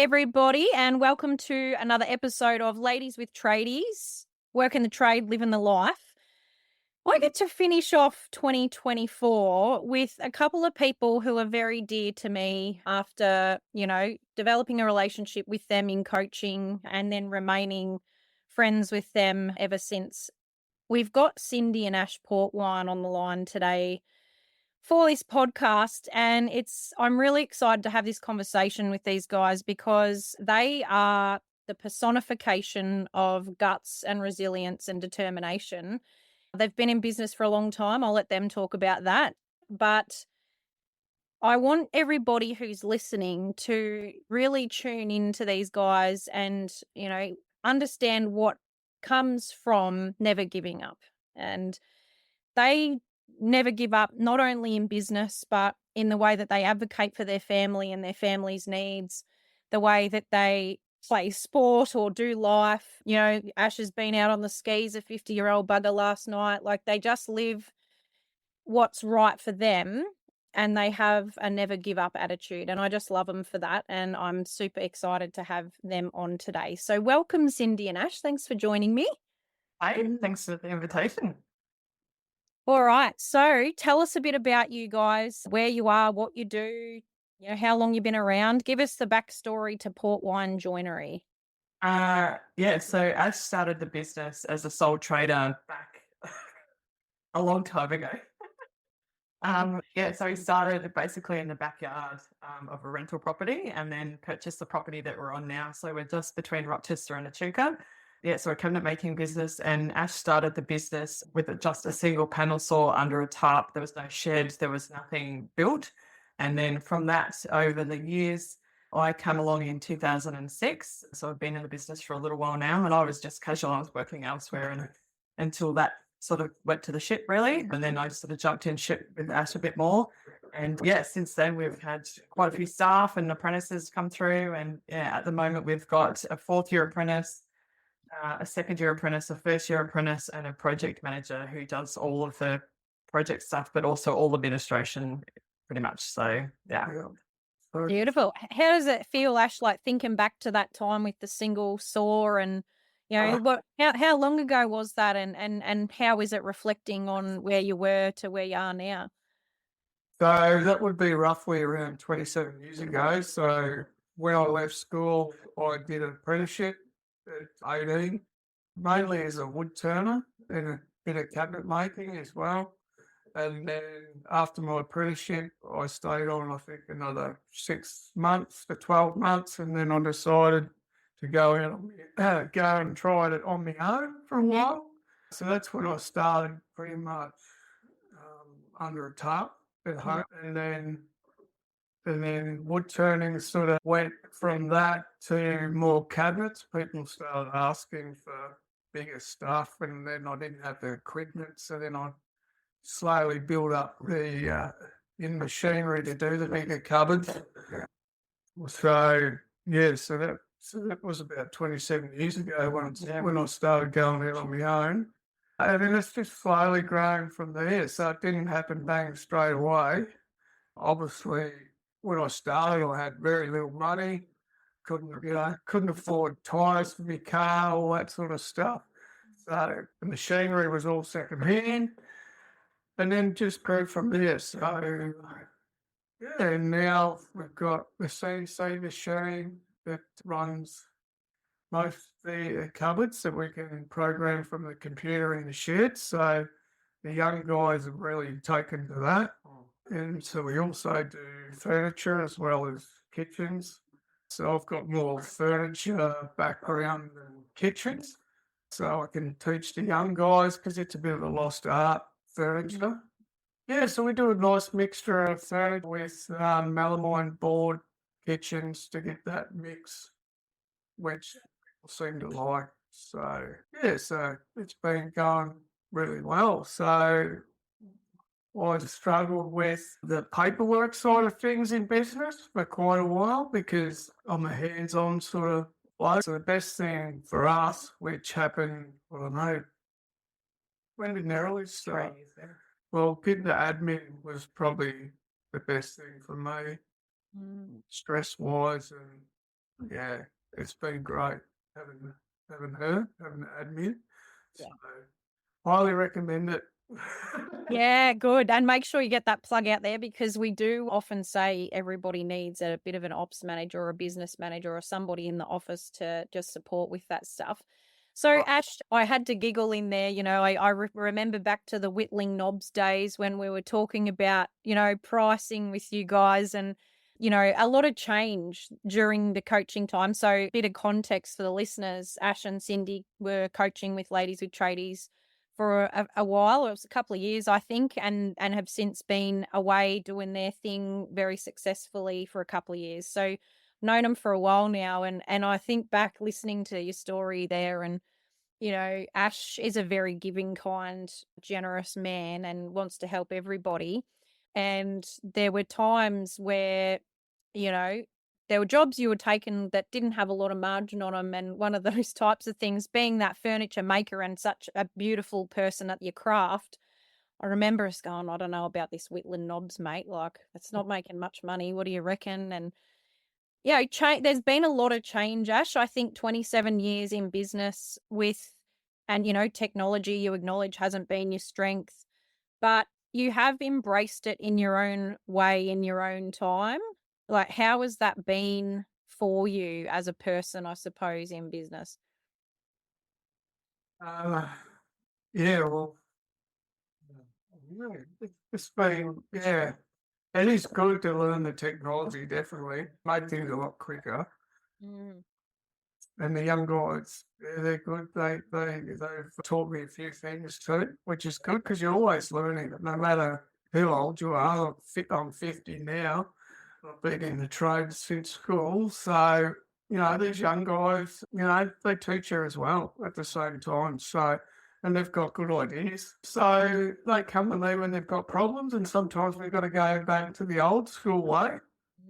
everybody, and welcome to another episode of Ladies with Tradies, working the trade, living the life. I get to finish off 2024 with a couple of people who are very dear to me after, developing a relationship with them in coaching and then remaining friends with them ever since. We've got Cindy and Ash Portwine on the line today for this podcast, and I'm really excited to have this conversation with these guys because they are the personification of guts and resilience and determination. They've been in business for a long time. I'll let them talk about that. But I want everybody who's listening to really tune into these guys and, understand what comes from never giving up. And they never give up, not only in business, but in the way that they advocate for their family and their family's needs, the way that they play sport or do life. Ash has been out on the skis, a 50-year-old bugger last night. Like, they just live what's right for them and they have a never give up attitude. And I just love them for that. And I'm super excited to have them on today. So welcome, Cindy and Ash. Thanks for joining me. Hi, thanks for the invitation. All right. So tell us a bit about you guys, where you are, what you do, how long you've been around. Give us the backstory to Portwine Joinery. So I started the business as a sole trader back a long time ago. So we started basically in the backyard of a rental property and then purchased the property that we're on now. So we're just between Rochester and Echuca. So a cabinet making business, and Ash started the business with just a single panel saw under a tarp. There was no shed, there was nothing built. And then from that, over the years, I came along in 2006. So I've been in the business for a little while now, and I was just casual. I was working elsewhere until that sort of went to the ship, really. And then I sort of jumped in ship with Ash a bit more. And since then we've had quite a few staff and apprentices come through. And at the moment we've got a fourth year apprentice, a second year apprentice, a first year apprentice, and a project manager who does all of the project stuff, but also all administration pretty much. So, yeah. Beautiful. How does it feel, Ash, like thinking back to that time with the single saw and, how long ago was that and how is it reflecting on where you were to where you are now? So that would be roughly around 27 years ago. So when I left school, I did an apprenticeship at 18, mainly as a wood turner and a bit of cabinet making as well. And then after my apprenticeship, I stayed on, I think, another 6 months to 12 months. And then I decided to go and try it on my own for a while. So that's when I started pretty much under a tarp at home. And then wood turning sort of went from that to more cabinets. People started asking for bigger stuff, and then I didn't have the equipment. So then I slowly built up the machinery to do the bigger cupboards. So that was about 27 years ago when I started going out on my own. And then it's just slowly grown from there. So it didn't happen bang straight away. Obviously, when I started, I had very little money. Couldn't afford tyres for my car, all that sort of stuff. So the machinery was all second-hand. And then just grew from there. So, and now we've got the CNC machine that runs most of the cupboards that we can program from the computer in the shed. So the young guys have really taken to that. And so we also do furniture as well as kitchens. So I've got more furniture background than kitchens. So I can teach the young guys because it's a bit of a lost art, furniture. So we do a nice mixture of furniture with melamine board kitchens to get that mix, which people seem to like. So it's been going really well. So I struggled with the paperwork side of things in business for quite a while because I'm a hands-on sort of bloke. So the best thing for us, which happened, I don't know, when did Nerily start? Well, getting the admin was probably the best thing for me, stress-wise and yeah, it's been great having her, having admin. So Yeah. highly recommend it. Yeah, good. And make sure you get that plug out there, because we do often say everybody needs a bit of an ops manager or a business manager or somebody in the office to just support with that stuff. So, Ash, I had to giggle in there. I remember back to the whittling knobs days when we were talking about, pricing with you guys, and, a lot of change during the coaching time. So, a bit of context for the listeners: Ash and Cindy were coaching with Ladies with Tradies for a while. It was a couple of years, I think, and have since been away doing their thing very successfully for a couple of years. So known them for a while now, and I think back listening to your story there, and Ash is a very giving, kind, generous man and wants to help everybody. And there were times where, you know, there were jobs you were taking that didn't have a lot of margin on them. And one of those types of things, being that furniture maker and such a beautiful person at your craft, I remember us going, I don't know about this whittling knobs, mate. Like, it's not making much money. What do you reckon? And yeah, there's been a lot of change, Ash. I think 27 years in business with, and technology, you acknowledge, hasn't been your strength, but you have embraced it in your own way, in your own time. Like, how has that been for you as a person, I suppose, in business? Uh, yeah, well, it's been, yeah, it is good to learn the technology, definitely. Make things a lot quicker. Mm. And the young guys, they're good. They've taught me a few things too, which is good because you're always learning, no matter how old you are. I'm 50 now. I've been in the trade since school. So, these young guys, they teach you as well at the same time. So, and they've got good ideas. So they come to me when they've got problems, and sometimes we've got to go back to the old school way,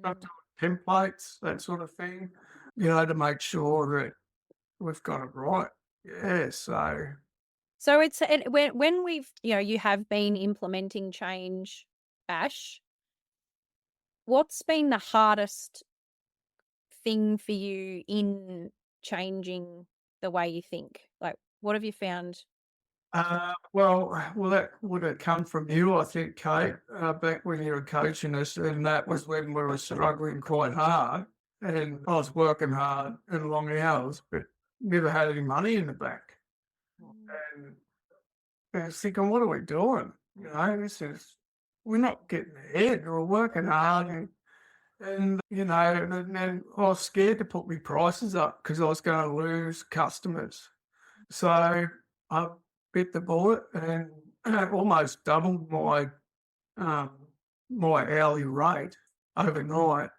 up to templates, that sort of thing, to make sure that we've got it right. Yeah, So when we've, you have been implementing change, Ash, what's been the hardest thing for you in changing the way you think? Like, what have you found? well, that would have come from you, I think, Kate, back when you were coaching us, and that was when we were struggling quite hard, and I was working hard and long hours, but never had any money in the bank. And I was thinking, what are we doing? We're not getting ahead. We're working hard, and then I was scared to put my prices up because I was going to lose customers. So I bit the bullet and almost doubled um, my hourly rate overnight.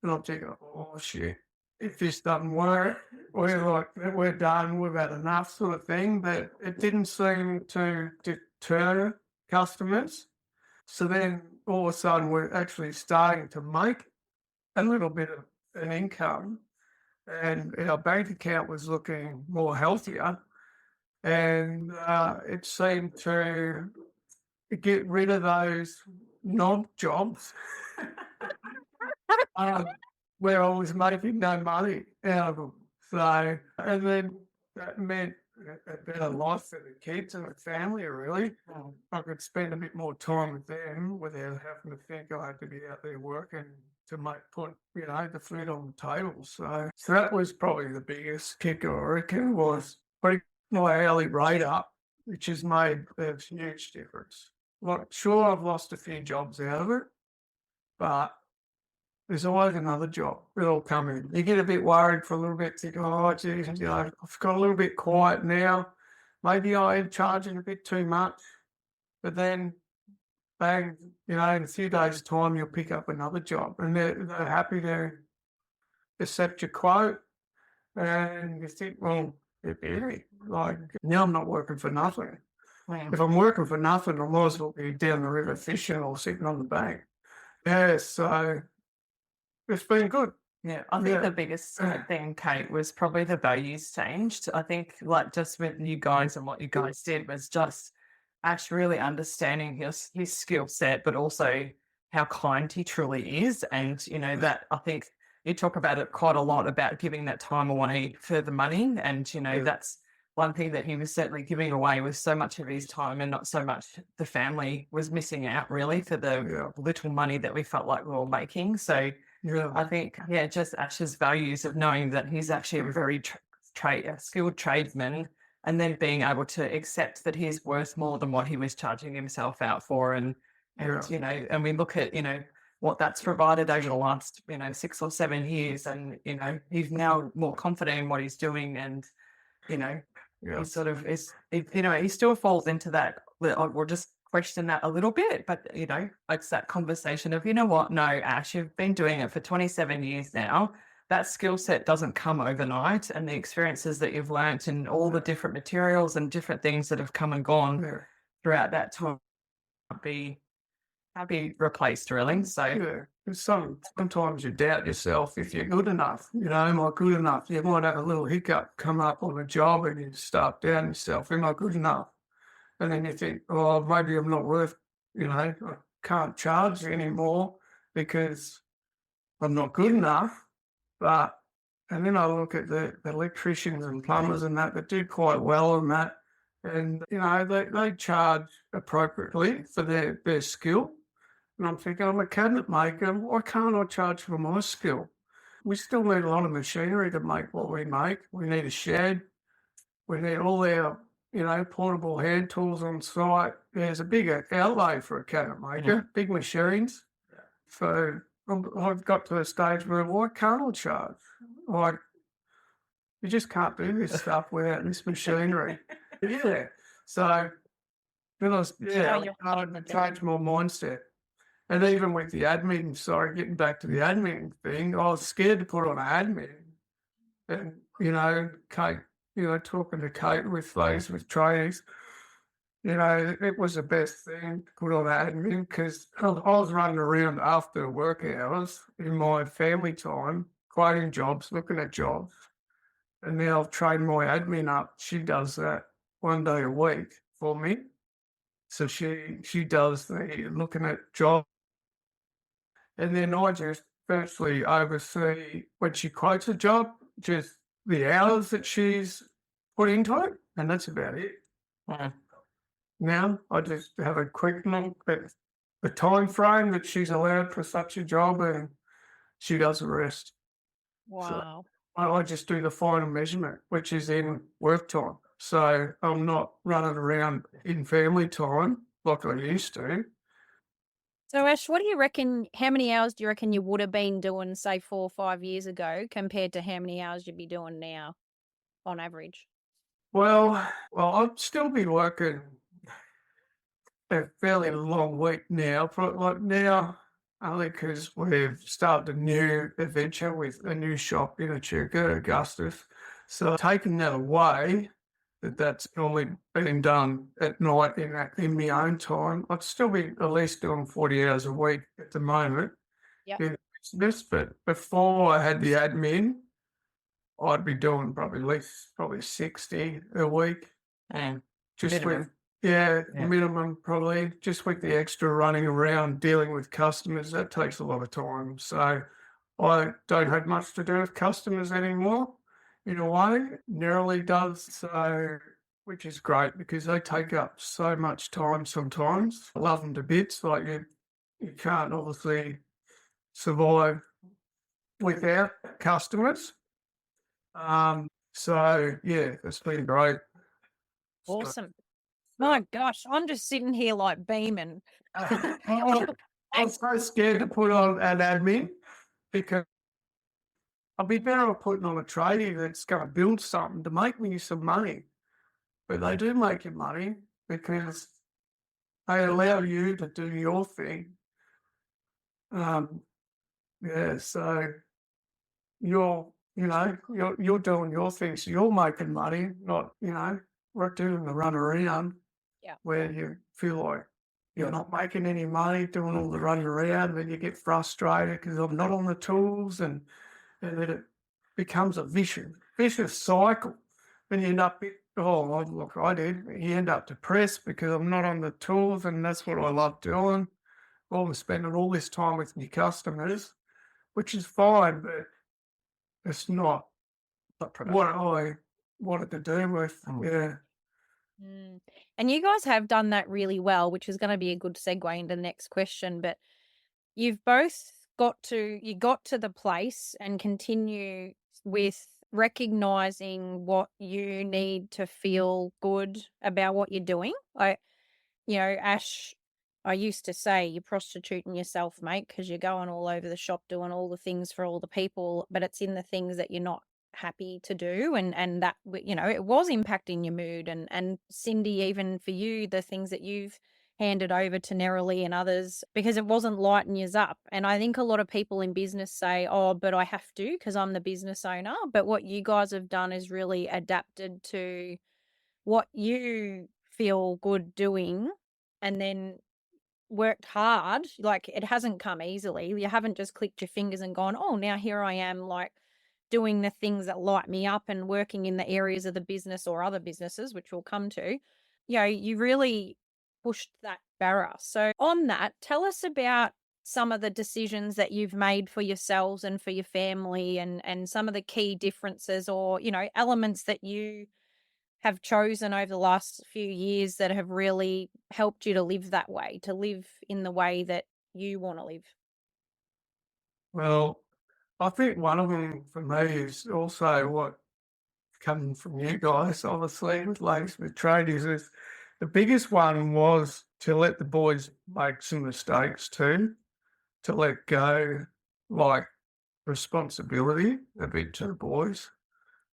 And I'm thinking, oh shit, if this doesn't work, we're done, we've had enough, sort of thing. But it didn't seem to deter customers. So then all of a sudden we're actually starting to make a little bit of an income, and our bank account was looking more healthier, and it seemed to get rid of those knob jobs um, where I was making no money out of them. So, and then that meant a better life for the kids and the family, really. I could spend a bit more time with them without having to think I had to be out there working to put the food on the table. So that was probably the biggest kicker, I reckon, was putting my hourly rate up, which has made a huge difference. Like, sure, I've lost a few jobs out of it, but there's always another job that'll come in. You get a bit worried for a little bit, think, oh, geez, I've got a little bit quiet now. Maybe I am charging a bit too much. But then, bang, in a few days' time, you'll pick up another job, and they're happy to accept your quote. And you think, well, they're busy. Like, now I'm not working for nothing. If I'm working for nothing, I might as well be down the river fishing or sitting on the bank. Yeah, so it's been good. Yeah, I think the biggest thing, Kate, was probably the values changed. I think, like, just with you guys and what you guys did was just Ash really understanding his skill set, but also how kind he truly is. And, that I think you talk about it quite a lot about giving that time away for the money. And, that's one thing that he was certainly giving away with so much of his time, and not so much the family was missing out really for the little money that we felt like we were making. So I think, just Ash's values of knowing that he's actually a very skilled tradesman, and then being able to accept that he's worth more than what he was charging himself out for. And and we look at, what that's provided over the last, 6 or 7 years. And, he's now more confident in what he's doing. And, he sort of he still falls into that. We'll just question that a little bit, but, it's that conversation of, what, no, Ash, you've been doing it for 27 years now. That skill set doesn't come overnight, and the experiences that you've learnt and all the different materials and different things that have come and gone throughout that time can't be replaced, really. So sometimes you doubt yourself if you're good enough. Am I good enough? You might have a little hiccup come up on a job and you start doubting yourself. Am I good enough? And then you think, oh, maybe I'm not worth, I can't charge anymore because I'm not good enough. And then I look at the electricians and plumbers and that do quite well on that. And, they charge appropriately for their skill. And I'm thinking, I'm a cabinet maker. Why can't I charge for my skill? We still need a lot of machinery to make what we make. We need a shed. We need all our, portable hand tools on site. There's a bigger outlay for a cabinet maker, big machines. So I've got to a stage where, why can't I charge? Like, you just can't do this stuff without this machinery. So then I started to change my mindset. And even with the admin, getting back to the admin thing, I was scared to put on admin. And, Kate, talking to Kate with Tradies, it was the best thing to put on admin, because I was running around after work hours in my family time, quoting jobs, looking at jobs. And now I've trained my admin up. She does that 1 day a week for me. So she does the looking at jobs. And then I just firstly oversee, when she quotes a job, just the hours that she's put into it. And that's about it. Now I just have a quick look at the time frame that she's allowed for such a job, and she does the rest. Wow. So I just do the final measurement, which is in work time. So I'm not running around in family time like I used to. So, Ash, what do you reckon? How many hours do you reckon you would have been doing, say, 4 or 5 years ago, compared to how many hours you'd be doing now, on average? Well, I'd still be working a fairly long week now. Like now, only because we've started a new adventure with a new shop in Echuca, Augustus. So taking that away, that's normally being done at night in my own time, I'd still be at least doing 40 hours a week at the moment. Yep. But before I had the admin, I'd be doing probably 60 a week. And Just minimum. Minimum probably. Just with the extra running around dealing with customers, that takes a lot of time. So I don't have much to do with customers anymore. In a way, narrowly does, so, which is great because they take up so much time sometimes. I love them to bits. Like you can't obviously survive without customers. So yeah, it's been great. Awesome. My gosh, I'm just sitting here like beaming. I'm so scared to put on an admin because I'd be better off putting on a tradie that's going to build something to make me some money. But they do make you money because they allow you to do your thing. So you're doing your thing, so you're making money, not, we're doing the run around where you feel like you're not making any money doing all the running around, then you get frustrated because I'm not on the tools, and then it becomes a vicious cycle. Then you end up, I did. You end up depressed because I'm not on the tools, and that's what I love doing. Well, I'm spending all this time with my customers, which is fine, but it's not Not what productive. I wanted to do with. Yeah. Mm. And you guys have done that really well, which is going to be a good segue into the next question. But you've both you got to the place and continue with recognizing what you need to feel good about what you're doing. Ash, I used to say you're prostituting yourself, mate, because you're going all over the shop doing all the things for all the people, but it's in the things that you're not happy to do, and that it was impacting your mood. And Cindy, even for you, the things that you've handed over to Nerily and others, because it wasn't lighting you up. And I think a lot of people in business say, oh, but I have to because I'm the business owner. But what you guys have done is really adapted to what you feel good doing, and then worked hard. Like, it hasn't come easily. You haven't just clicked your fingers and gone, oh, now here I am, like, doing the things that light me up and working in the areas of the business or other businesses, which we'll come to. You really pushed that barrier. So on that, tell us about some of the decisions that you've made for yourselves and for your family, and some of the key differences, or elements that you have chosen over the last few years that have really helped you to live that way, to live in the way that you want to live? Well, I think one of them for me is also what coming from you guys, obviously, with Ladies with Tradies, is the biggest one was to let the boys make some mistakes too, to let go, like, responsibility a bit to the boys.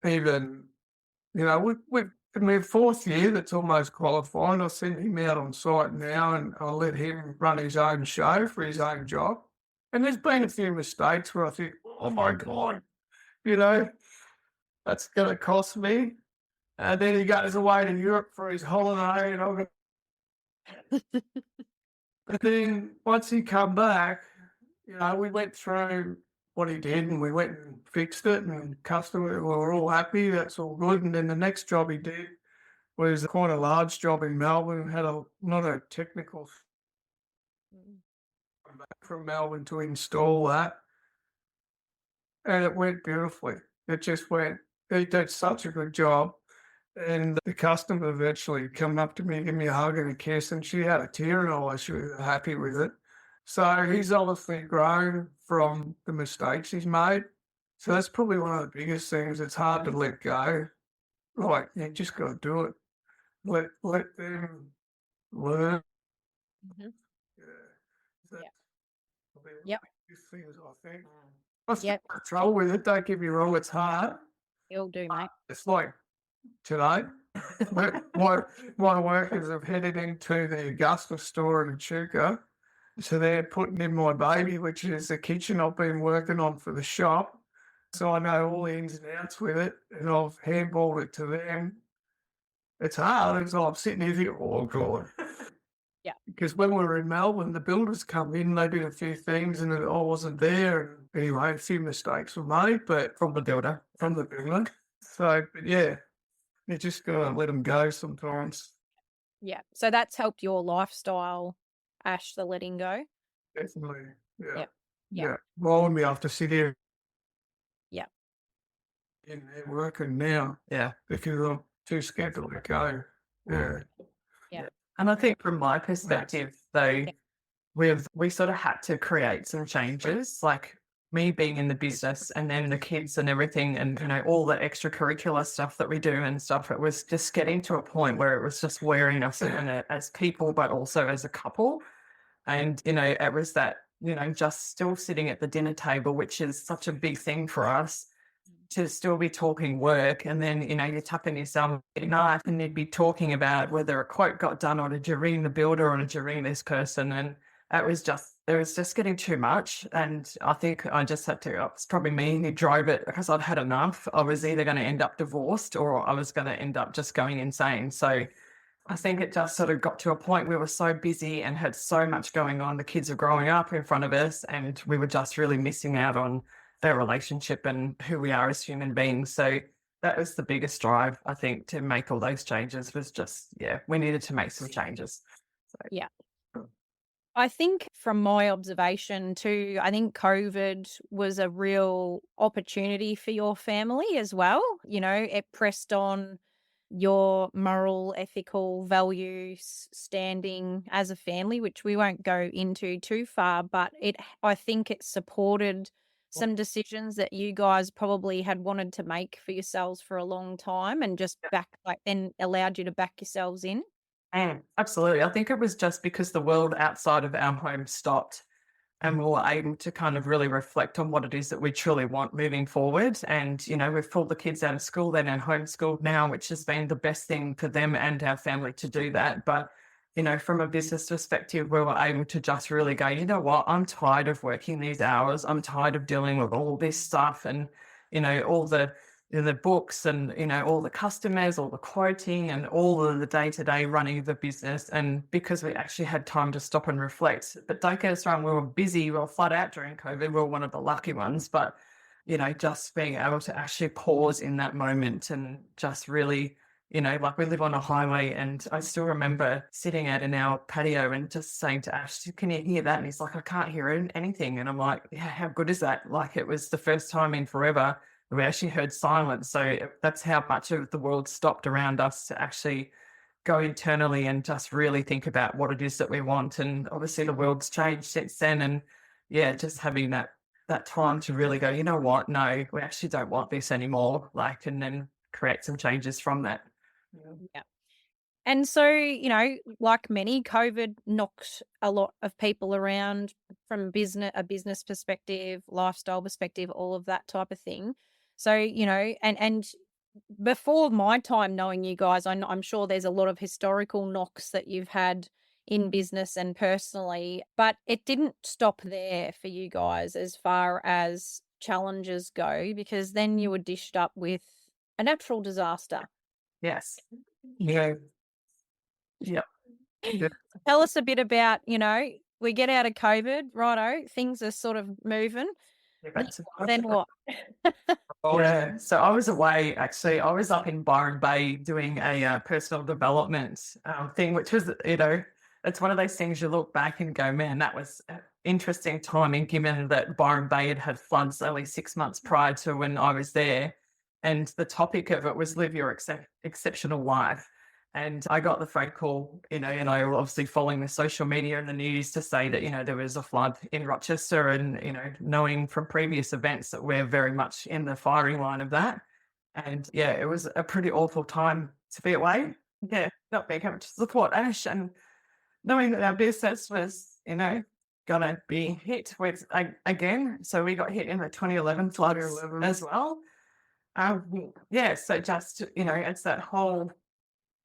Even, we've in my fourth year that's almost qualified. I sent him out on site now and I let him run his own show for his own job. And there's been a few mistakes where I think, oh my God, you know, that's going to cost me. And then he goes away to Europe for his holiday, and but then once he come back, we went through what he did, and we went and fixed it, and customer we were all happy. That's all good. And then the next job he did was quite a large job in Melbourne. Had a lot of technical Mm. back from Melbourne to install that, and it went beautifully. It just went. He did such a good job. And the customer eventually come up to me, give me a hug and a kiss, and she had a tear in her eye. She was happy with it. So he's obviously grown from the mistakes he's made. So that's probably one of the biggest things. It's hard to let go. Like, you just got to do it. Let them learn. Mhm. Yeah. That's Yep. probably one of Yep. the biggest things, I think. I still Yep. have trouble with it. Don't get me wrong. It's hard. You'll do, mate. It's like today. My workers have headed into the Augusta store in Echuca. So they're putting in my baby, which is the kitchen I've been working on for the shop. So I know all the ins and outs with it, and I've handballed it to them. It's hard. It's like I'm sitting here thinking, oh God. Yeah. Because when we were in Melbourne, the builders come in, they did a few things, and I wasn't there. And anyway, a few mistakes were made, but from the builder. So, but yeah, you just got to let them go sometimes. Yeah. So that's helped your lifestyle, Ash, the letting go. Definitely. Yeah. Yeah. Yeah. Yeah. Well, I wouldn't be able to sit here Yeah. in there working now. Yeah. Because I'm too scared to let go. Yeah. Yeah. And I think from my perspective, though, Yeah. we sort of had to create some changes, like me being in the business and then the kids and everything, and all the extracurricular stuff that we do and stuff. It was just getting to a point where it was just wearing us as people, but also as a couple. And it was that just still sitting at the dinner table, which is such a big thing for us, to still be talking work, and then you're tapping yourself at night and you'd be talking about whether a quote got done, or did you ring the builder, or did you ring this person, and it was just getting too much. And I think I just had to, it's probably me who drove it, because I'd had enough. I was either going to end up divorced or I was going to end up just going insane. So I think it just sort of got to a point where we were so busy and had so much going on. The kids are growing up in front of us, and we were just really missing out on their relationship and who we are as human beings. So that was the biggest drive, I think, to make all those changes, was just, we needed to make some changes. So. Yeah. I think from my observation too, I think COVID was a real opportunity for your family as well. You know, it pressed on your moral, ethical values standing as a family, which we won't go into too far, but I think it supported some decisions that you guys probably had wanted to make for yourselves for a long time and just then allowed you to back yourselves in. Absolutely. I think it was just because the world outside of our home stopped and we were able to kind of really reflect on what it is that we truly want moving forward. And, we've pulled the kids out of school, then and homeschooled now, which has been the best thing for them and our family to do that. But, from a business perspective, we were able to just really go, you know what, I'm tired of working these hours. I'm tired of dealing with all this stuff and, all the books and, all the customers, all the quoting and all of the day-to-day running of the business. And because we actually had time to stop and reflect, but don't get us wrong, we were busy, we were flat out during COVID. We were one of the lucky ones, but, just being able to actually pause in that moment and just really, like we live on a highway and I still remember sitting out in our patio and just saying to Ash, can you hear that? And he's like, I can't hear anything. And I'm like, yeah, how good is that? Like it was the first time in forever we actually heard silence. So that's how much of the world stopped around us to actually go internally and just really think about what it is that we want. And obviously the world's changed since then. And yeah, just having that time to really go, you know what? No, we actually don't want this anymore. Like, and then create some changes from that. Yeah. And so, like many, COVID knocked a lot of people around from a business perspective, lifestyle perspective, all of that type of thing. So, and before my time knowing you guys, I'm sure there's a lot of historical knocks that you've had in business and personally, but it didn't stop there for you guys as far as challenges go, because then you were dished up with a natural disaster. Yes. Yeah. Yeah. Yeah. Tell us a bit about, we get out of COVID, righto, things are sort of moving. Then what? Yeah, so I was away actually. I was up in Byron Bay doing a personal development thing, which was, it's one of those things you look back and go, man, that was interesting timing given that Byron Bay had floods only 6 months prior to when I was there. And the topic of it was live your exceptional life. And I got the phone call, and I was obviously following the social media and the news to say that, there was a flood in Rochester and, knowing from previous events that we're very much in the firing line of that. And yeah, it was a pretty awful time to be away. Yeah, not being able to support Ash and knowing that our business was, gonna be hit with again. So we got hit in the 2011 floods as well. Yeah, so just, it's that whole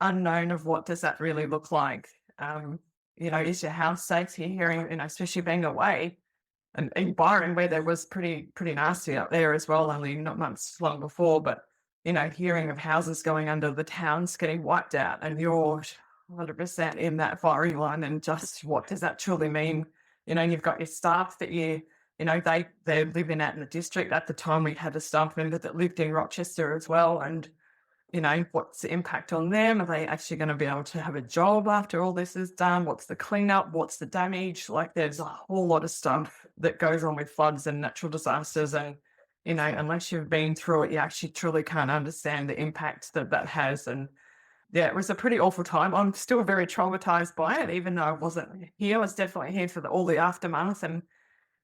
unknown of what does that really look like. Is your house safe? You're hearing, especially being away and in Byron where there was pretty nasty up there as well, only not months long before, but hearing of houses going under, the towns getting wiped out and you're 100% in that firing line, and just what does that truly mean? You've got your staff that they're living out in the district. At the time we had a staff member that lived in Rochester as well, and what's the impact on them? Are they actually going to be able to have a job after all this is done? What's the cleanup? What's the damage? Like there's a whole lot of stuff that goes on with floods and natural disasters. And, unless you've been through it, you actually truly can't understand the impact that that has. And yeah, it was a pretty awful time. I'm still very traumatized by it, even though I wasn't here. I was definitely here for all the aftermath. And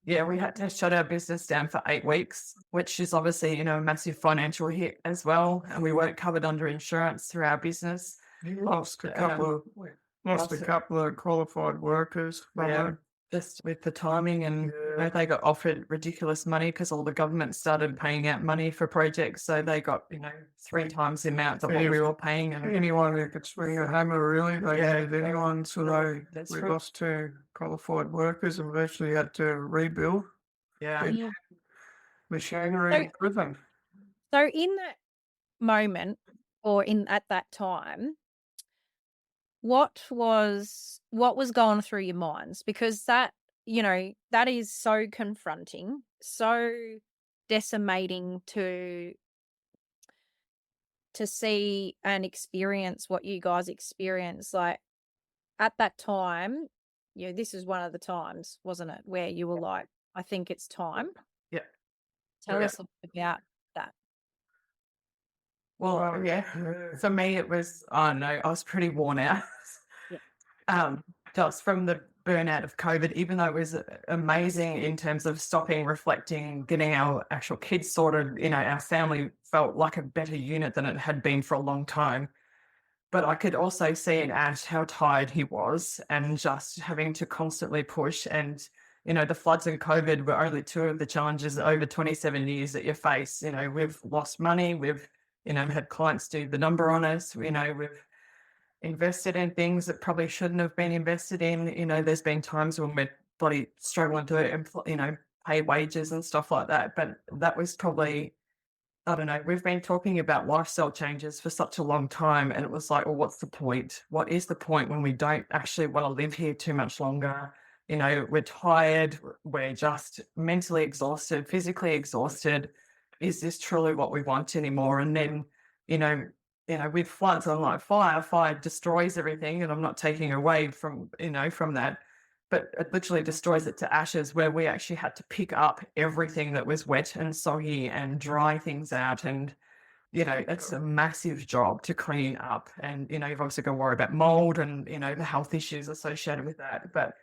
yeah, we had to shut our business down for 8 weeks, which is obviously, a massive financial hit as well. And we weren't covered under insurance through our business. You lost a couple of qualified workers. Yeah, just with the timing, and they got offered ridiculous money because all the government started paying out money for projects. So they got, 3 times the amount of what we were paying. And Anyone who could swing a hammer, really, they had anyone. So we true. lost 2 qualified workers and eventually had to rebuild Yeah. machinery driven. So in that moment or at that time, what was going through your minds? Because that is so confronting, so decimating to see and experience what you guys experienced. Like at that time, this is one of the times, wasn't it, where you were like, I think it's time. Yeah. Tell Yeah. us about that. Well, yeah, for me, it was, oh no, I was pretty worn out. Yeah. Just from the burnout of COVID, even though it was amazing in terms of stopping, reflecting, getting our actual kids sorted, our family felt like a better unit than it had been for a long time. But I could also see in Ash how tired he was and just having to constantly push. And, the floods and COVID were only two of the challenges over 27 years that you face. We've lost money, we've, had clients do the number on us, we've invested in things that probably shouldn't have been invested in. There's been times when we're bloody struggling to, pay wages and stuff like that. But that was probably, I don't know, we've been talking about lifestyle changes for such a long time. And it was like, well, what's the point? What is the point when we don't actually want to live here too much longer? We're tired, we're just mentally exhausted, physically exhausted. Is this truly what we want anymore? And then, you know, with floods, I'm like, fire destroys everything. And I'm not taking away from that, but it literally destroys it to ashes, where we actually had to pick up everything that was wet and soggy and dry things out. And, it's a massive job to clean up. And, you've obviously got to worry about mold and, the health issues associated with that. But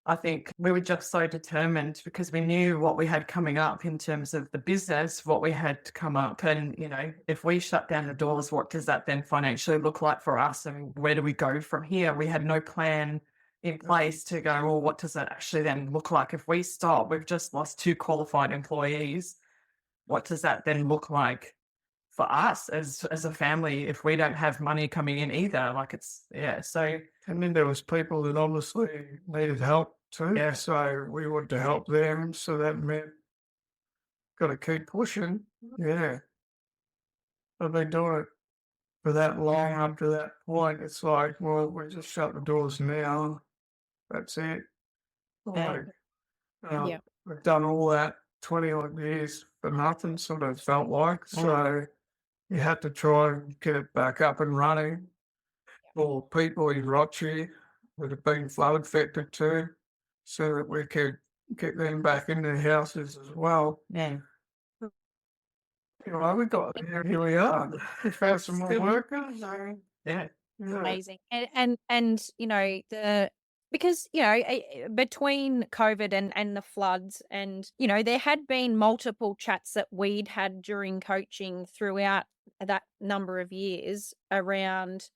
I think we were just so determined because we knew what we had coming up in terms of the business, what we had to come up. And, if we shut down the doors, what does that then financially look like for us? And where do we go from here? We had no plan in place to go, well, what does that actually then look like? If we stop, we've just lost 2 qualified employees. What does that then look like for us as a family if we don't have money coming in either? Like so. And then there was people that obviously needed help too. Yeah. So we wanted to help them. So that meant got to keep pushing. Yeah. I've been doing it for that long up to that point. It's like, well, we just shut the doors now. That's it. Like, Yeah. we've done all that 20 odd years for nothing, sort of felt like. So you had to try and get it back up and running. For people in Rochie that have been flood affected too, so that we could get them back in their houses as well. Yeah. We got here. Here we are. We found some more workers. Yeah. Amazing. And because between COVID and the floods, and there had been multiple chats that we'd had during coaching throughout that number of years around,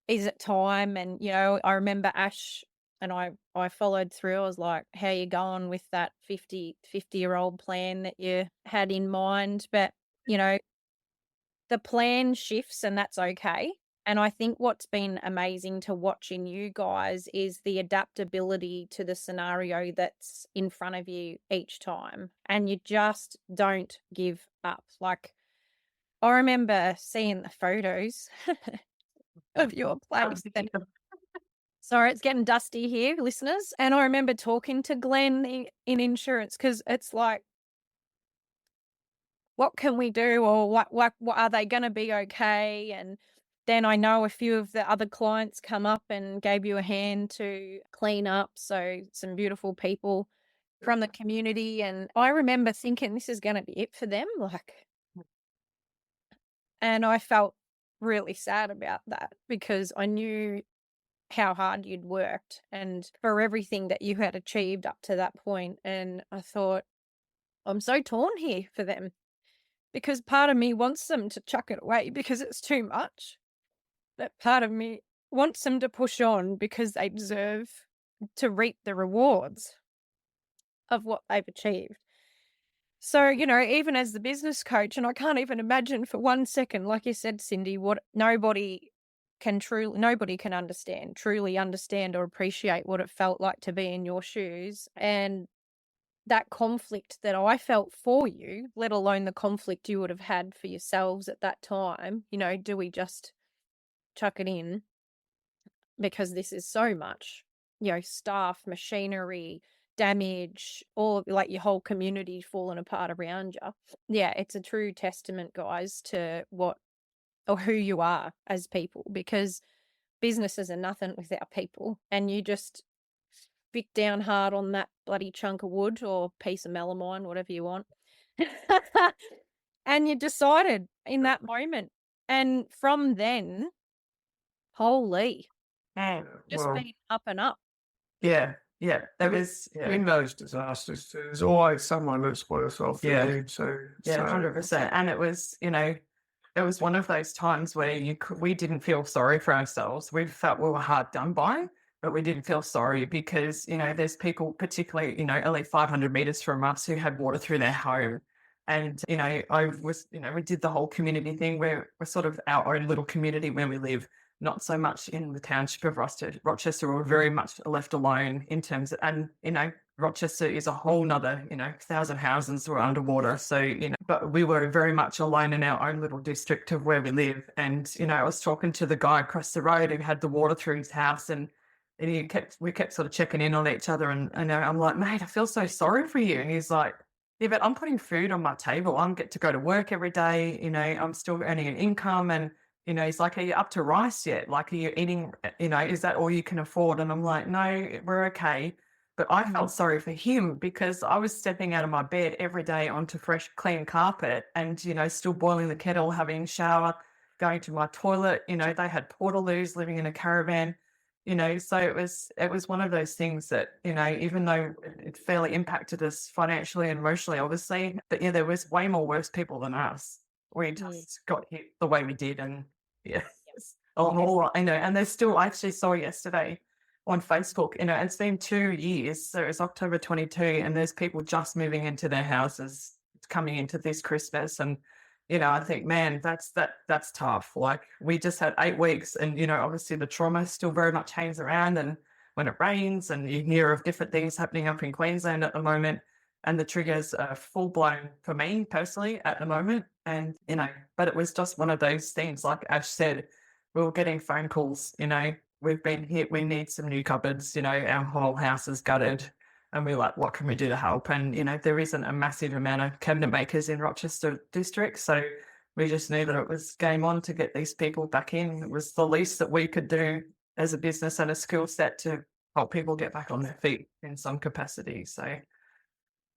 is it time? And I remember Ash and I followed through. I was like, how you going with that 50-year-old plan that you had in mind? But the plan shifts, and that's okay. And I think what's been amazing to watch in you guys is the adaptability to the scenario that's in front of you each time. And you just don't give up. Like, I remember seeing the photos of your place. Sorry, it's getting dusty here, listeners. And I remember talking to Glenn in insurance, because it's like, what can we do, or what are they going to be okay? And then I know a few of the other clients come up and gave you a hand to clean up. So some beautiful people from the community. And I remember thinking, this is going to be it for them. And I felt really sad about that, because I knew how hard you'd worked and for everything that you had achieved up to that point. And I thought, I'm so torn here for them, because part of me wants them to chuck it away because it's too much. But part of me wants them to push on because they deserve to reap the rewards of what they've achieved. So, even as the business coach, and I can't even imagine for 1 second, like you said, Cindy, what nobody can truly understand or appreciate what it felt like to be in your shoes. And that conflict that I felt for you, let alone the conflict you would have had for yourselves at that time, do we just chuck it in? Because this is so much, staff, machinery, damage, all like your whole community falling apart around you. Yeah, it's a true testament, guys, to what or who you are as people, because businesses are nothing without people. And you just bit down hard on that bloody chunk of wood or piece of melamine, whatever you want. And you decided in that moment. And from then, holy, Yeah. just Well, been up and up. Yeah. There was, in those disasters, there's always someone that's worse off than Yeah. you. So 100%. And it was, it was one of those times where we didn't feel sorry for ourselves. We felt we were hard done by, but we didn't feel sorry because, there's people, particularly, only 500 meters from us, who had water through their home. And, I was, we did the whole community thing where we're sort of our own little community where we live, not so much in the township of Rochester. We're very much left alone in terms of, and, Rochester is a whole nother, 1,000 houses were underwater. So, but we were very much alone in our own little district of where we live. And, I was talking to the guy across the road who had the water through his house, and we kept sort of checking in on each other. And I'm like, mate, I feel so sorry for you. And he's like, yeah, but I'm putting food on my table. I get to go to work every day. I'm still earning an income. And, he's like, are you up to rice yet? Like, are you eating, is that all you can afford? And I'm like, no, we're okay. But I felt sorry for him because I was stepping out of my bed every day onto fresh, clean carpet and, still boiling the kettle, having a shower, going to my toilet. They had portaloos, living in a caravan, so it was one of those things that, even though it fairly impacted us financially and emotionally, obviously, but yeah, there was way more worse people than us. We just got hit the way we did. And yeah, and there's still, I actually saw yesterday on Facebook, it's been 2 years. So it's October 22 and there's people just moving into their houses coming into this Christmas. And, I think, man, that's tough. Like, we just had 8 weeks and, obviously the trauma still very much hangs around. And when it rains and you hear of different things happening up in Queensland at the moment, and the triggers are full blown for me personally at the moment. And, but it was just one of those things, like Ash said, we were getting phone calls, we've been hit, we need some new cupboards, our whole house is gutted. And we're like, what can we do to help? And, there isn't a massive amount of cabinet makers in Rochester district. So we just knew that it was game on to get these people back in. It was the least that we could do as a business and a skill set to help people get back on their feet in some capacity. So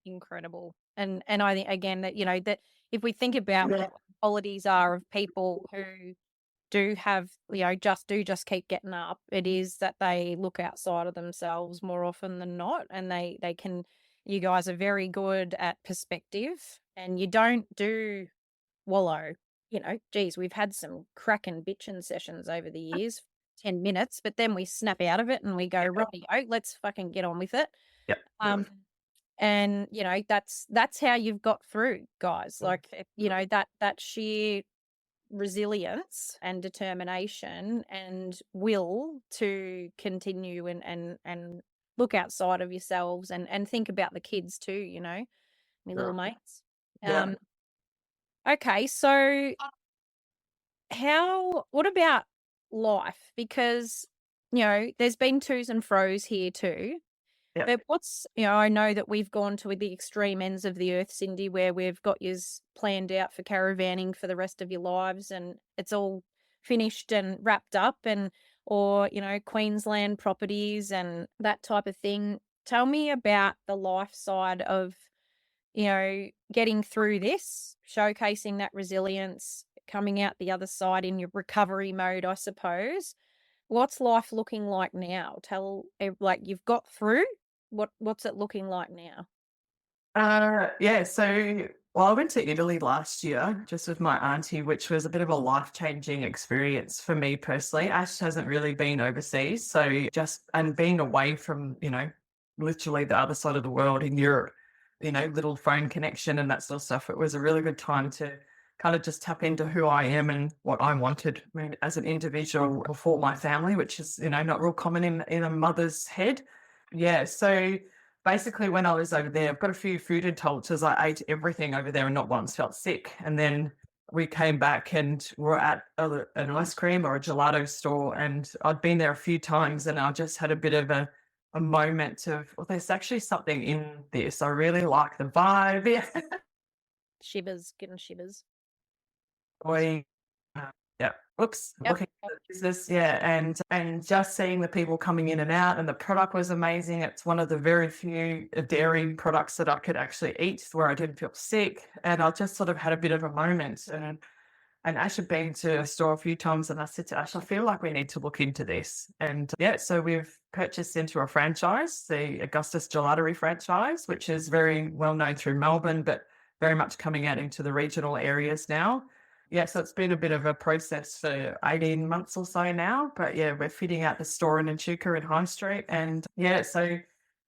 Incredible. And I think, again, that, that if we think about what the qualities are of people who do have, just keep getting up, it is that they look outside of themselves more often than not. And they can, you guys are very good at perspective and you don't do wallow. Geez, we've had some cracking bitching sessions over the years, 10 minutes, but then we snap out of it and we go, right, let's fucking get on with it. Yep. And that's how you've got through, guys. Like, that sheer resilience and determination and will to continue and look outside of yourselves and think about the kids too, my little mates. Okay, so what about life? Because, there's been twos and fro's here too. Yep. But what's, I know that we've gone to the extreme ends of the earth, Cindy, where we've got yous planned out for caravanning for the rest of your lives and it's all finished and wrapped up or Queensland properties and that type of thing. Tell me about the life side of, getting through this, showcasing that resilience, coming out the other side in your recovery mode, I suppose. What's life looking like now? Like, you've got through. What's it looking like now? So, well, I went to Italy last year just with my auntie, which was a bit of a life-changing experience for me personally. Ash hasn't really been overseas, so and being away from, literally the other side of the world in Europe, little phone connection and that sort of stuff. It was a really good time to kind of just tap into who I am and what I wanted, as an individual for my family, which is, not real common in a mother's head. Yeah, so basically when I was over there, I've got a few food intolerances. I ate everything over there and not once felt sick. And then we came back and we're at an ice cream or a gelato store, and I'd been there a few times and I just had a bit of a moment of, well, there's actually something in this. I really like the vibe. Yeah. Shivers, getting shivers. Boy, Yeah. Oops. Yep. Looking at the business, yeah, and just seeing the people coming in and out, and the product was amazing. It's one of the very few dairy products that I could actually eat where I didn't feel sick, and I just sort of had a bit of a moment. And Ash had been to a store a few times, and I said to Ash, I feel like we need to look into this. And yeah, so we've purchased into a franchise, the Augustus Gelato franchise, which is very well known through Melbourne, but very much coming out into the regional areas now. Yeah, so it's been a bit of a process for 18 months or so now. But yeah, we're fitting out the store in Echuca in High Street. And yeah, so I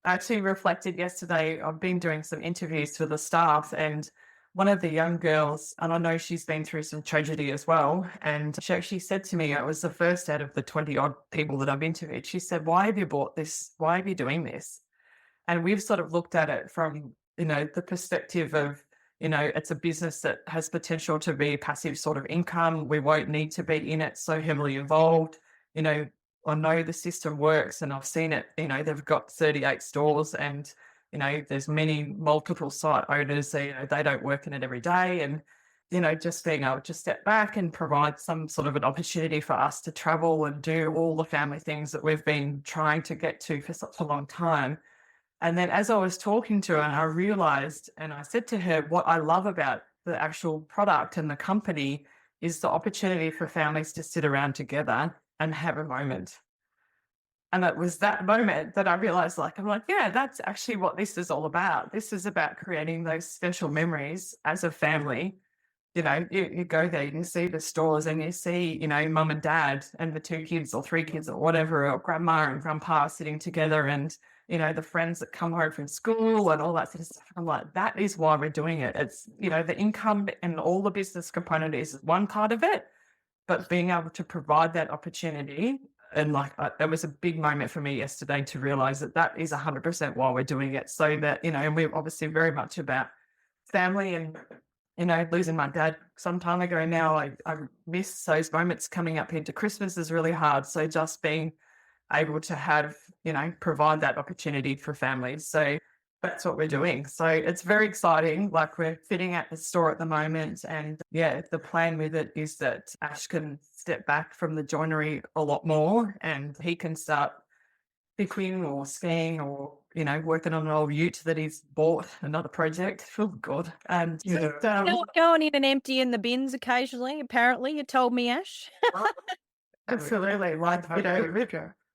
actually reflected yesterday, I've been doing some interviews for the staff, and one of the young girls, and I know she's been through some tragedy as well, and she actually said to me, it was the first out of the 20 odd people that I've interviewed, she said, why have you bought this? Why are you doing this? And we've sort of looked at it from, the perspective of, it's a business that has potential to be passive sort of income. We won't need to be in it so heavily involved. I know the system works, and I've seen it, they've got 38 stores, and there's many multiple site owners, they don't work in it every day. And, just being able to step back and provide some sort of an opportunity for us to travel and do all the family things that we've been trying to get to for such a long time. And then as I was talking to her, I realized, and I said to her, what I love about the actual product and the company is the opportunity for families to sit around together and have a moment. And it was that moment that I realized, I'm like, yeah, that's actually what this is all about. This is about creating those special memories as a family. You go there, you see the stores, and you see, mum and dad and the two kids or three kids or whatever, or grandma and grandpa sitting together, and, the friends that come home from school and all that sort of stuff. I'm like, that is why we're doing it. It's, the income and all the business component is one part of it, but being able to provide that opportunity. And that was a big moment for me yesterday to realize that is 100% why we're doing it. So that, and we're obviously very much about family, and, losing my dad some time ago now, I miss those moments. Coming up into Christmas is really hard. So just being able to have, provide that opportunity for families. So that's what we're doing. So it's very exciting. We're fitting out the store at the moment. And yeah, the plan with it is that Ash can step back from the joinery a lot more, and he can start pickling or skiing or, working on an old ute that he's bought, another project. Oh, God. And Going in and emptying the bins occasionally, apparently, you told me, Ash. absolutely.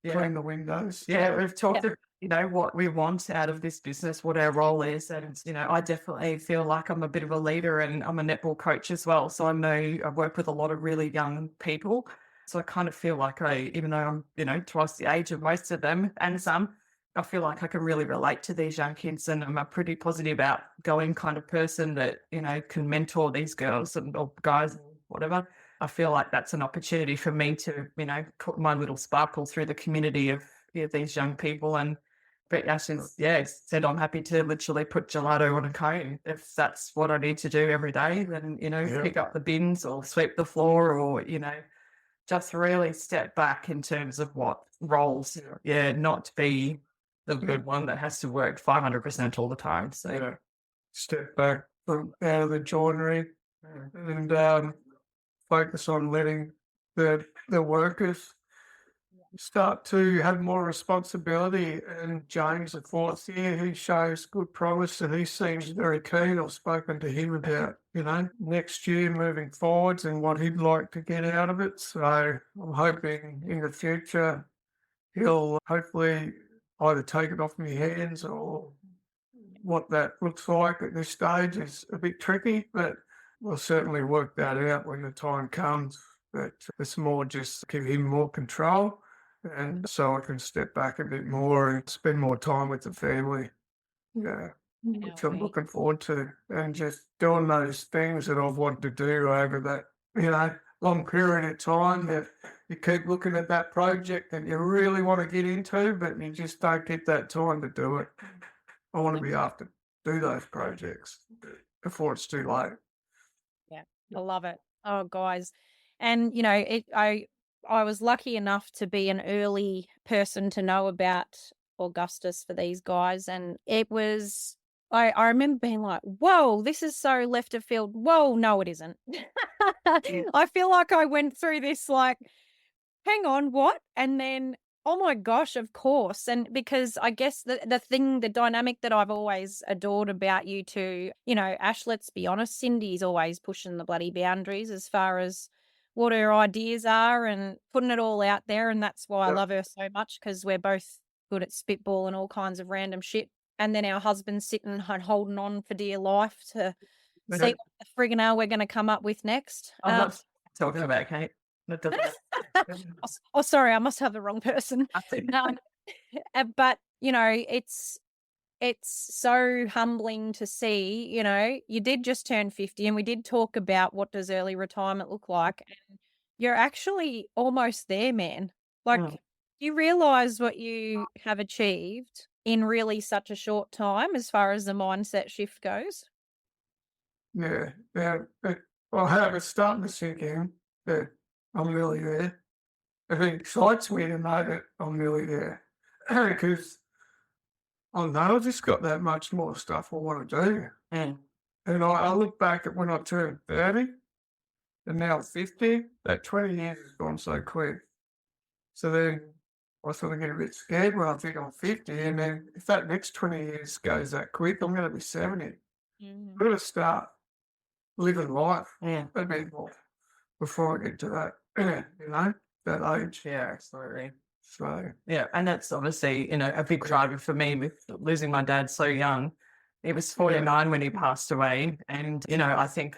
Clean the windows. Yeah, we've talked about, what we want out of this business, what our role is. And, I definitely feel like I'm a bit of a leader, and I'm a netball coach as well. So I know I work with a lot of really young people. So I kind of feel like even though I'm, twice the age of most of them and some, I feel like I can really relate to these young kids, and I'm a pretty positive, outgoing kind of person that, can mentor these girls or guys and whatever. I feel like that's an opportunity for me to, put my little sparkle through the community of these young people. But Ash said I'm happy to literally put gelato on a cone if that's what I need to do every day. Then, pick up the bins or sweep the floor, or, just really step back in terms of what roles, not be the good one that has to work 500% all the time. So step back from out of the joinery and focus on letting the workers start to have more responsibility. And James, the fourth year, he shows good promise, and he seems very keen. I've spoken to him about, next year moving forwards and what he'd like to get out of it. So I'm hoping in the future he'll hopefully either take it off my hands, or what that looks like at this stage is a bit tricky, but we'll certainly work that out when the time comes. But it's more just give him more control, and so I can step back a bit more and spend more time with the family. Yeah, which I'm looking forward to, and just doing those things that I've wanted to do over that, long period of time that you keep looking at that project that you really want to get into, but you just don't get that time to do it. I want to be able to do those projects before it's too late. Yeah, I love it. Oh, guys. And, I was lucky enough to be an early person to know about Augustus for these guys. And it was I remember being like, whoa, this is so left of field. Whoa, no, it isn't. I feel like I went through this like, hang on, what? And then, oh my gosh, of course. And because I guess the dynamic that I've always adored about you two, Ash, let's be honest, Cindy's always pushing the bloody boundaries as far as what her ideas are and putting it all out there. And that's why I Yep. love her so much, because we're both good at spitball and all kinds of random shit. And then our husbands sitting and holding on for dear life to see Yeah. what the friggin' hell we're going to come up with next. I'm not talking about Kate. That doesn't Oh, sorry, I must have the wrong person. No, but it's so humbling to see. You did just turn 50, and we did talk about what does early retirement look like, and you're actually almost there, man. Like, Mm. you realize what you have achieved in really such a short time as far as the mindset shift goes. Yeah, yeah. I have it starting to sink in that I'm really there. It excites me to know that I'm really there because I know I've just got that much more stuff I want to do. Mm. And I look back at when I turned 30 and now 50, that 20 years has gone so quick. So then I sort of get a bit scared when I think I'm 50. And then if that next 20 years goes that quick, I'm going to be 70. Mm. I've got to start living life Yeah. a bit more before I get to that, that age. Yeah, absolutely. So, Yeah, and that's obviously, a big driver for me with losing my dad so young. He was 49 when he passed away. And, I think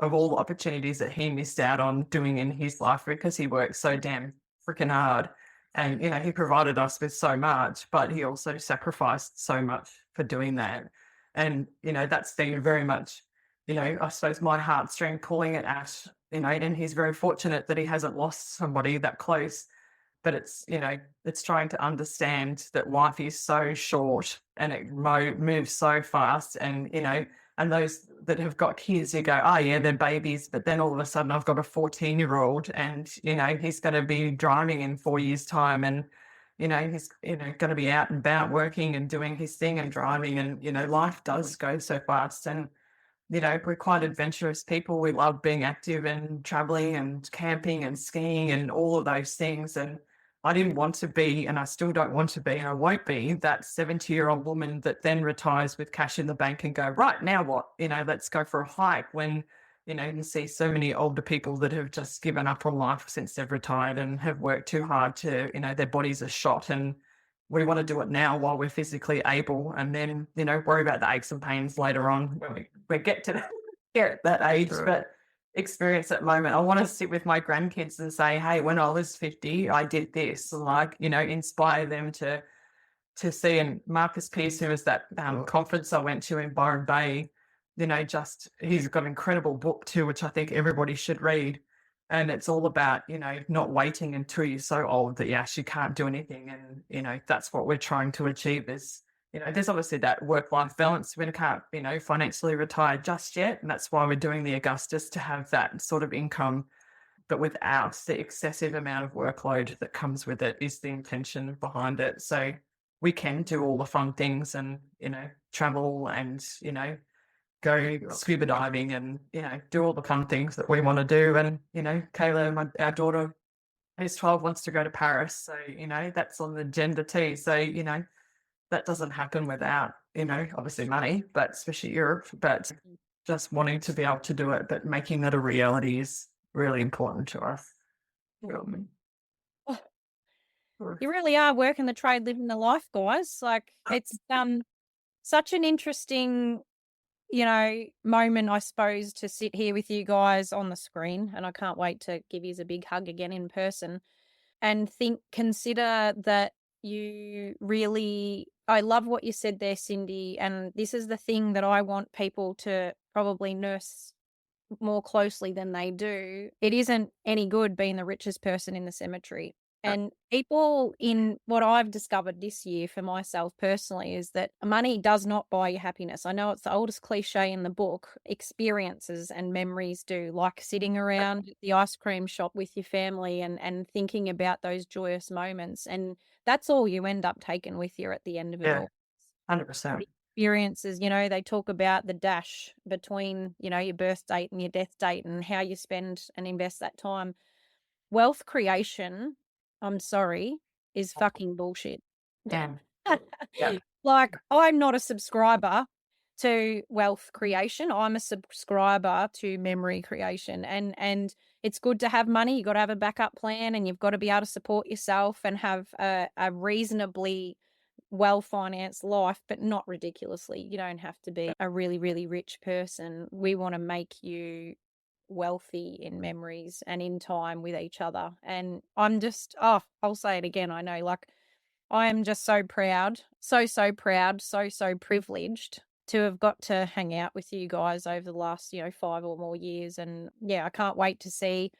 of all the opportunities that he missed out on doing in his life because he worked so damn freaking hard. And, he provided us with so much, but he also sacrificed so much for doing that. And, that's been very much, I suppose my heartstring pulling at Ash, and he's very fortunate that he hasn't lost somebody that close. But it's trying to understand that life is so short and it moves so fast. And, and those that have got kids, you go, oh, yeah, they're babies. But then all of a sudden I've got a 14-year-old and, he's going to be driving in 4 years' time. And, he's, going to be out and about working and doing his thing and driving. And, life does go so fast. And, we're quite adventurous people. We love being active and traveling and camping and skiing and all of those things. And I didn't want to be, and I still don't want to be, and I won't be that 70-year-old woman that then retires with cash in the bank and go, right, now what? Let's go for a hike, when, you see so many older people that have just given up on life since they've retired and have worked too hard to, their bodies are shot, and we want to do it now while we're physically able, and then, worry about the aches and pains later on when we get to get that age. Sure. But experience that moment. I want to sit with my grandkids and say, hey, when I was 50, I did this, and inspire them to see. And Marcus Pearce, who was that conference I went to in Byron Bay, he's got an incredible book too, which I think everybody should read. And it's all about, not waiting until you're so old that you actually can't do anything. And, that's what we're trying to achieve is, there's obviously that work-life balance. We can't, financially retire just yet. And that's why we're doing the Augustus, to have that sort of income, but without the excessive amount of workload that comes with it is the intention behind it. So we can do all the fun things and, travel and, go scuba diving and, do all the fun things that we want to do. And, Kayla, our daughter, who's 12, wants to go to Paris. So, that's on the agenda too. So, that doesn't happen without, obviously money, but especially Europe, but just wanting to be able to do it, but making that a reality is really important to us. Oh, you really are working the trade, living the life, guys. Like, it's such an interesting, moment, I suppose, to sit here with you guys on the screen. And I can't wait to give you a big hug again in person, and consider that I love what you said there, Cindy. And this is the thing that I want people to probably nurse more closely than they do. It isn't any good being the richest person in the cemetery. And people, in what I've discovered this year for myself personally, is that money does not buy you happiness. I know it's the oldest cliche in the book. Experiences and memories do, like sitting around the ice cream shop with your family and thinking about those joyous moments. And that's all you end up taking with you at the end of it Yeah. all. 100%. experiences. You know, they talk about the dash between, you know, your birth date and your death date and how you spend and invest that time. Wealth creation, I'm sorry, is fucking bullshit. Yeah. Yeah. Like, I'm not a subscriber to wealth creation. I'm a subscriber to memory creation. And it's good to have money. You got to have a backup plan, and you've got to be able to support yourself and have a reasonably well-financed life, but not ridiculously. You don't have to be a really, really rich person. We want to make you wealthy in memories and in time with each other. And I'm just, I'll say it again. I know, like, I am just so proud, so proud, so privileged to have got to hang out with you guys over the last, you know, 5 or more years. And yeah, I can't wait to see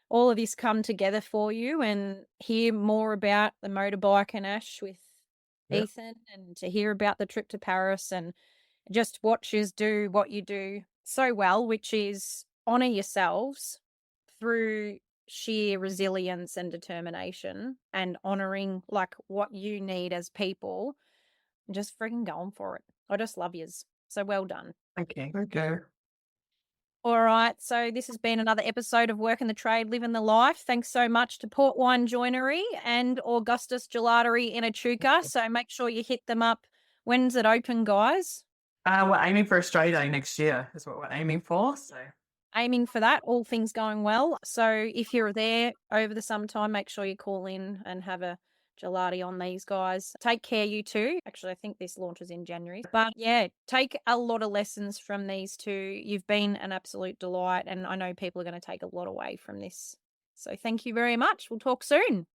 all of this come together for you and hear more about the motorbike and Ash with Yep. Ethan, and to hear about the trip to Paris, and just watch you do what you do so well, which is honor yourselves through sheer resilience and determination, and honoring like what you need as people, and just freaking going for it. I just love yous. So well done. Thank you. Okay. All right. So this has been another episode of Working the Trade, Living the Life. Thanks so much to Portwine Joinery and Augustus Gelato in Echuca. So make sure you hit them up. When's it open, guys? We're aiming for Australia Day next year is what we're aiming for. So Aiming for that, all things going well. So if you're there over the summertime, make sure you call in and have a gelati on these guys. Take care, you two. Actually, I think this launches in January. But yeah, take a lot of lessons from these two. You've been an absolute delight, and I know people are going to take a lot away from this. So thank you very much. We'll talk soon.